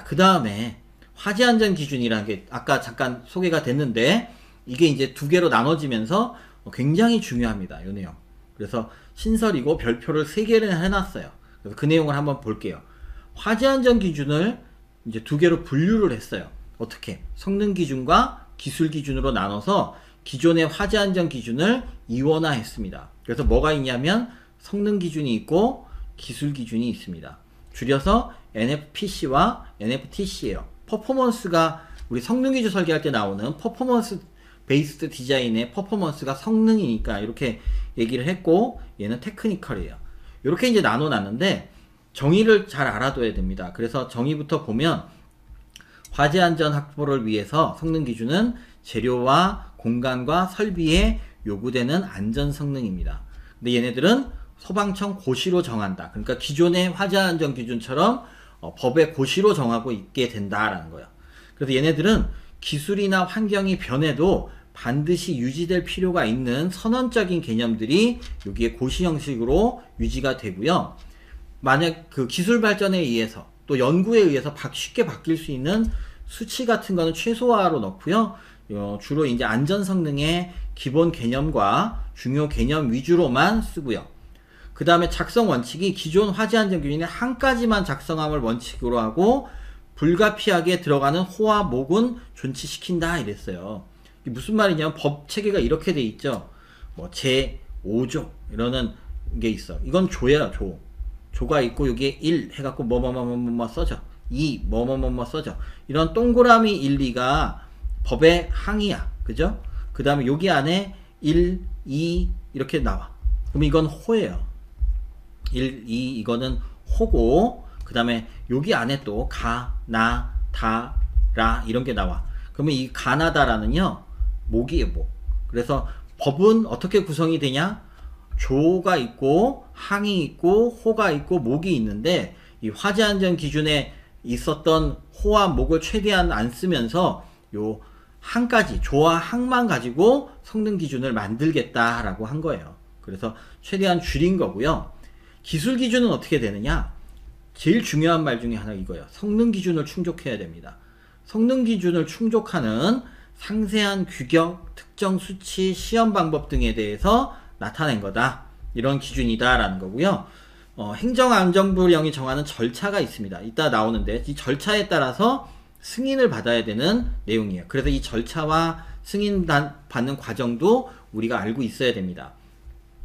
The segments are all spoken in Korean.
그 다음에 화재안전기준이라는 게 아까 잠깐 소개가 됐는데, 이게 이제 두 개로 나눠지면서 굉장히 중요합니다. 요 내용. 그래서 신설이고 별표를 3개를 해놨어요. 그래서 그 내용을 한번 볼게요. 화재안전기준을 이제 두 개로 분류를 했어요. 어떻게? 성능기준과 기술기준으로 나눠서 기존의 화재안전기준을 이원화했습니다. 그래서 뭐가 있냐면 성능기준이 있고 기술기준이 있습니다. 줄여서 NFPC와 NFTC예요. 퍼포먼스가 우리 성능기준 설계할 때 나오는 퍼포먼스 베이스드 디자인의 퍼포먼스가 성능이니까 이렇게 얘기를 했고, 얘는 테크니컬이에요. 이렇게 이제 나눠놨는데 정의를 잘 알아둬야 됩니다. 그래서 정의부터 보면 화재안전 확보를 위해서 성능기준은 재료와 공간과 설비에 요구되는 안전성능입니다. 근데 얘네들은 소방청 고시로 정한다. 그러니까 기존의 화재안전기준처럼 법의 고시로 정하고 있게 된다라는 거예요. 그래서 얘네들은 기술이나 환경이 변해도 반드시 유지될 필요가 있는 선언적인 개념들이 여기에 고시 형식으로 유지가 되고요. 만약 그 기술 발전에 의해서 또 연구에 의해서 쉽게 바뀔 수 있는 수치 같은 거는 최소화로 넣고요. 주로 이제 안전 성능의 기본 개념과 중요 개념 위주로만 쓰고요. 그 다음에 작성 원칙이 기존 화재안전기준의 한 가지만 작성함을 원칙으로 하고 불가피하게 들어가는 호와 목은 존치시킨다 이랬어요. 이게 무슨 말이냐면 법 체계가 이렇게 돼 있죠. 뭐 제5조 이러는 게 있어. 이건 조예요. 조가 있고 여기에 1 해갖고 뭐뭐뭐뭐뭐 써져. 2 뭐뭐뭐뭐 써져. 이런 동그라미 1, 2가 법의 항이야. 그죠? 그 다음에 여기 안에 1, 2 이렇게 나와. 그럼 이건 호예요. 1, 2 이거는 호고, 그 다음에 여기 안에 또 가, 나, 다, 라 이런 게 나와. 그러면 이 가나다라는요 목이에요. 목. 그래서 법은 어떻게 구성이 되냐? 조가 있고 항이 있고 호가 있고 목이 있는데, 이 화재안전 기준에 있었던 호와 목을 최대한 안 쓰면서 요 항까지 조와 항만 가지고 성능 기준을 만들겠다라고 한 거예요. 그래서 최대한 줄인 거고요. 기술 기준은 어떻게 되느냐? 제일 중요한 말 중에 하나 이거예요. 성능 기준을 충족해야 됩니다. 성능 기준을 충족하는 상세한 규격, 특정 수치, 시험 방법 등에 대해서 나타낸 거다. 이런 기준이다라는 거고요. 행정안전부령이 정하는 절차가 있습니다. 이따 나오는데 이 절차에 따라서 승인을 받아야 되는 내용이에요. 그래서 이 절차와 승인 받는 과정도 우리가 알고 있어야 됩니다.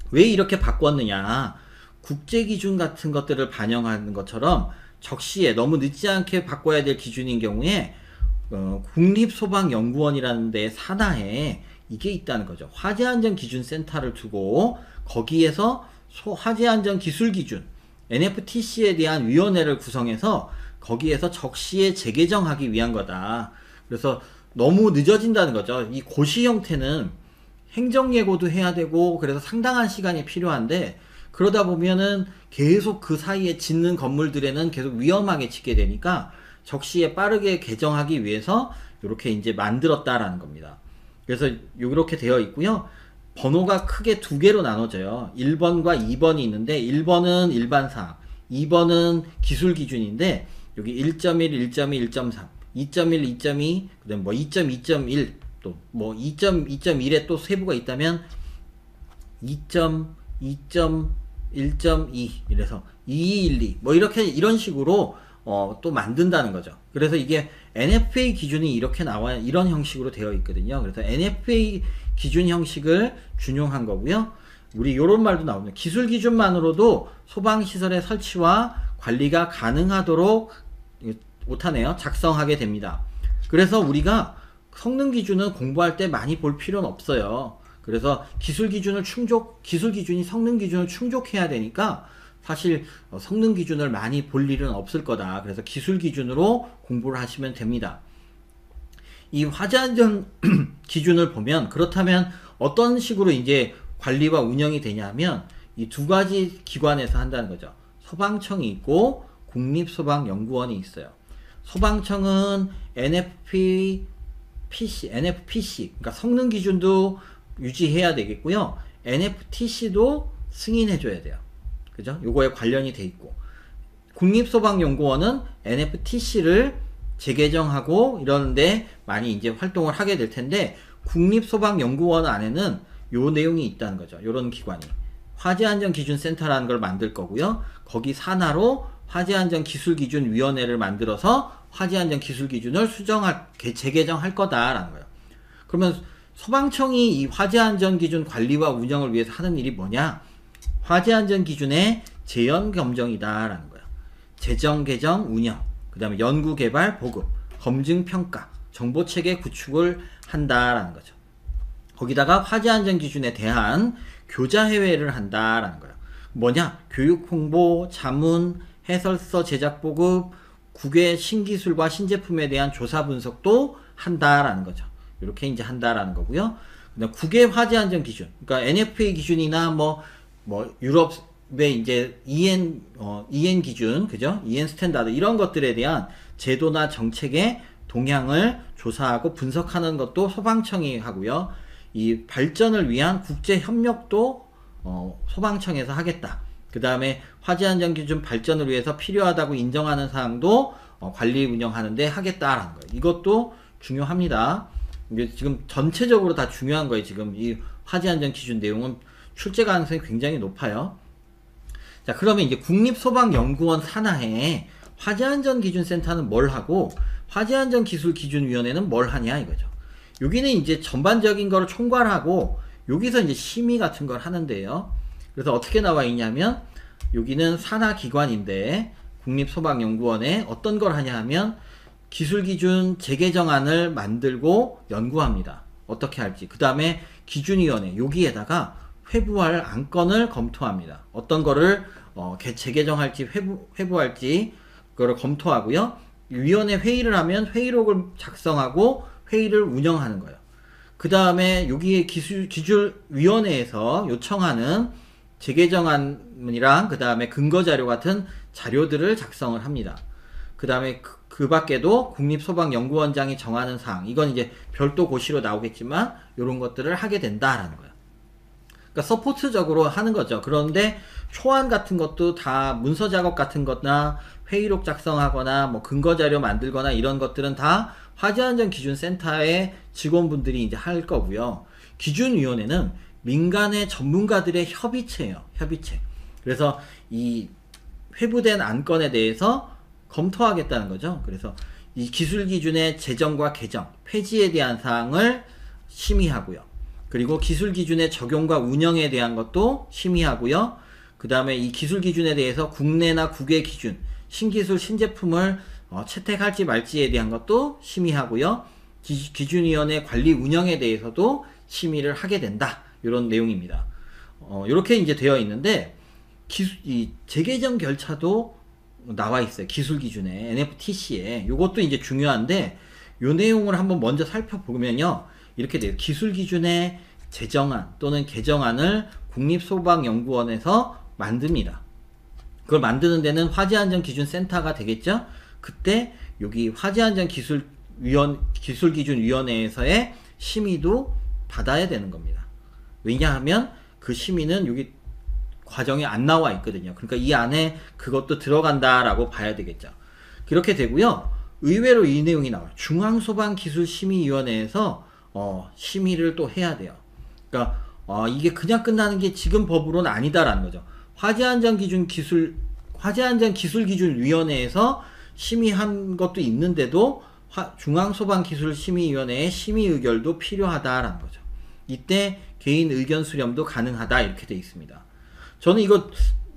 왜 이렇게 바꿨느냐? 국제기준 같은 것들을 반영하는 것처럼 적시에 너무 늦지 않게 바꿔야 될 기준인 경우에 국립소방연구원이라는 데 산하에 이게 있다는 거죠. 화재안전기준센터를 두고 거기에서 화재안전기술기준 NFTC에 대한 위원회를 구성해서 거기에서 적시에 재개정하기 위한 거다. 그래서 너무 늦어진다는 거죠. 이 고시 형태는 행정예고도 해야 되고 그래서 상당한 시간이 필요한데, 그러다 보면은 계속 그 사이에 짓는 건물들에는 계속 위험하게 짓게 되니까 적시에 빠르게 개정하기 위해서 이렇게 이제 만들었다라는 겁니다. 그래서 이렇게 되어 있고요. 번호가 크게 두 개로 나눠져요. 1번과 2번이 있는데 1번은 일반사항, 2번은 기술기준인데 여기 1.1, 1.2, 1.3, 2.1, 2.2, 그다음 뭐 2.2.1, 또 뭐 2.2.1에 또 세부가 있다면 2.2.1.2 이래서 2212 뭐 이렇게 이런 식으로 또 만든다는 거죠. 그래서 이게 NFPA 기준이 이렇게 나와 이런 형식으로 되어 있거든요. 그래서 NFPA 기준 형식을 준용한 거고요. 우리 요런 말도 나오는 기술 기준만으로도 소방시설의 설치와 관리가 가능하도록 못하네요. 작성하게 됩니다. 그래서 우리가 성능 기준은 공부할 때 많이 볼 필요는 없어요. 그래서 기술 기준이 성능 기준을 충족해야 되니까 사실 성능 기준을 많이 볼 일은 없을 거다. 그래서 기술 기준으로 공부를 하시면 됩니다. 이 화재안전 기준을 보면 그렇다면 어떤 식으로 이제 관리와 운영이 되냐면 이 두 가지 기관에서 한다는 거죠. 소방청이 있고 국립소방연구원이 있어요. 소방청은 NFPC, 그러니까 성능 기준도 유지해야 되겠고요. NFTC도 승인해줘야 돼요. 그죠? 요거에 관련이 돼 있고, 국립소방연구원은 NFTC를 재개정하고 이러는데 많이 이제 활동을 하게 될 텐데, 국립소방연구원 안에는 요 내용이 있다는 거죠. 요런 기관이. 화재안전기준센터라는 걸 만들 거고요. 거기 산하로 화재안전기술기준위원회를 만들어서 화재안전기술기준을 재개정할 거다라는 거예요. 그러면 소방청이 이 화재안전기준 관리와 운영을 위해서 하는 일이 뭐냐? 화재안전기준의 재연 검정이다라는 거예요. 제정, 개정, 운영, 그 다음에 연구, 개발, 보급, 검증, 평가, 정보체계 구축을 한다라는 거죠. 거기다가 화재안전기준에 대한 교자해외를 한다라는 거예요. 뭐냐? 교육, 홍보, 자문, 해설서 제작, 보급, 국외 신기술과 신제품에 대한 조사 분석도 한다라는 거죠. 이렇게 이제 한다라는 거고요. 그다음 국외 화재안전 기준, 그러니까 NFPA 기준이나 뭐 유럽의 이제 EN 기준, 그죠? EN 스탠다드 이런 것들에 대한 제도나 정책의 동향을 조사하고 분석하는 것도 소방청이 하고요. 이 발전을 위한 국제 협력도 소방청에서 하겠다. 그 다음에 화재안전기준 발전을 위해서 필요하다고 인정하는 사항도 관리 운영하는데 하겠다라는 거예요. 이것도 중요합니다. 이게 지금 전체적으로 다 중요한 거예요. 지금 이 화재안전기준 내용은 출제 가능성이 굉장히 높아요. 자, 그러면 이제 국립소방연구원 산하에 화재안전기준센터는 뭘 하고 화재안전기술기준위원회는 뭘 하냐 이거죠. 여기는 이제 전반적인 거를 총괄하고 여기서 이제 심의 같은 걸 하는데요. 그래서 어떻게 나와 있냐면 여기는 산하기관인데 국립소방연구원에 어떤 걸 하냐 하면 기술기준 재개정안을 만들고 연구합니다. 어떻게 할지. 그 다음에 기준위원회 여기에다가 회부할 안건을 검토합니다. 어떤 거를 재개정할지 회부할지 그거를 검토하고요. 위원회 회의를 하면 회의록을 작성하고 회의를 운영하는 거예요. 그 다음에 여기에 기준위원회에서 요청하는 재개정안이랑 그 다음에 근거자료 같은 자료들을 작성을 합니다. 그 다음에 그 밖에도 국립소방연구원장이 정하는 사항, 이건 이제 별도 고시로 나오겠지만 이런 것들을 하게 된다라는 거예요. 그러니까 서포트적으로 하는 거죠. 그런데 초안 같은 것도 다 문서 작업 같은 거나 회의록 작성하거나 뭐 근거자료 만들거나 이런 것들은 다 화재안전기준센터의 직원분들이 이제 할 거고요. 기준위원회는 민간의 전문가들의 협의체예요. 협의체. 그래서 이 회부된 안건에 대해서 검토하겠다는 거죠. 그래서 이 기술기준의 제정과 개정, 폐지에 대한 사항을 심의하고요. 그리고 기술기준의 적용과 운영에 대한 것도 심의하고요. 그 다음에 이 기술기준에 대해서 국내나 국외 기준, 신기술, 신제품을 채택할지 말지에 대한 것도 심의하고요. 기준위원회 관리 운영에 대해서도 심의를 하게 된다. 이런 내용입니다. 이렇게 이제 되어 있는데 이 재개정 결차도 나와 있어요. 기술기준에 NFTC에. 이것도 이제 중요한데 요 내용을 한번 먼저 살펴보면요. 이렇게 돼요. 기술기준의 제정안 또는 개정안을 국립소방연구원에서 만듭니다. 그걸 만드는 데는 화재안전기준센터가 되겠죠. 그때 여기 화재안전기술기준위원회에서의 심의도 받아야 되는 겁니다. 왜냐하면 그 심의는 여기 과정에 안 나와 있거든요. 그러니까 이 안에 그것도 들어간다라고 봐야 되겠죠. 그렇게 되고요. 의외로 이 내용이 나와요. 중앙소방기술심의위원회에서 심의를 또 해야 돼요. 그러니까 이게 그냥 끝나는 게 지금 법으로는 아니다라는 거죠. 화재안전기술기준위원회에서 심의한 것도 있는데도 중앙소방기술심의위원회의 심의 의결도 필요하다라는 거죠. 이때 개인 의견 수렴도 가능하다 이렇게 돼 있습니다. 저는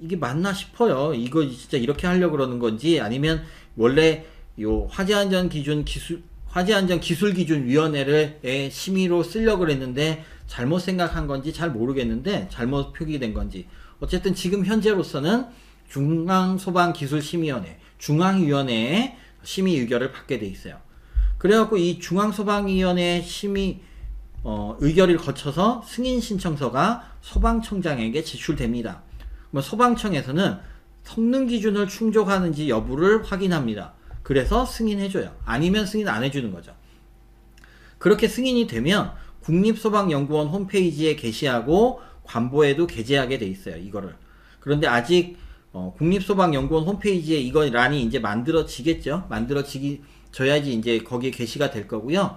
이게 맞나 싶어요. 이거 진짜 이렇게 하려고 그러는 건지 아니면 원래 요 화재안전기술기준위원회의 심의로 쓰려고 그랬는데 잘못 생각한 건지 잘 모르겠는데 잘못 표기된 건지 어쨌든 지금 현재로서는 중앙소방기술심의위원회 중앙위원회의 심의 의결을 받게 돼 있어요. 그래갖고 이 중앙소방위원회 심의 의결을 거쳐서 승인 신청서가 소방청장에게 제출됩니다. 그러면 소방청에서는 성능 기준을 충족하는지 여부를 확인합니다. 그래서 승인해줘요. 아니면 승인 안 해주는 거죠. 그렇게 승인이 되면 국립소방연구원 홈페이지에 게시하고 관보에도 게재하게 돼 있어요. 이거를. 그런데 아직 국립소방연구원 홈페이지에 이거 란이 이제 만들어지겠죠. 만들어지기 줘야지 이제 거기에 게시가 될 거고요.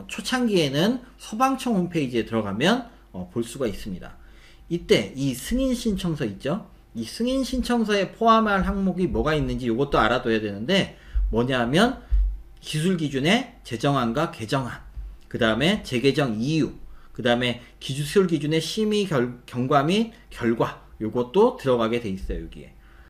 초창기에는 소방청 홈페이지에 들어가면 볼 수가 있습니다. 이때 이 승인 신청서 있죠? 이 승인 신청서에 포함할 항목이 뭐가 있는지 이것도 알아둬야 되는데, 뭐냐면 기술 기준의 제정안과 개정안, 그 다음에 재개정 이유, 그 다음에 기술 기준의 심의 경과 및 결과, 요것도 들어가게 돼 있어요, 여기에.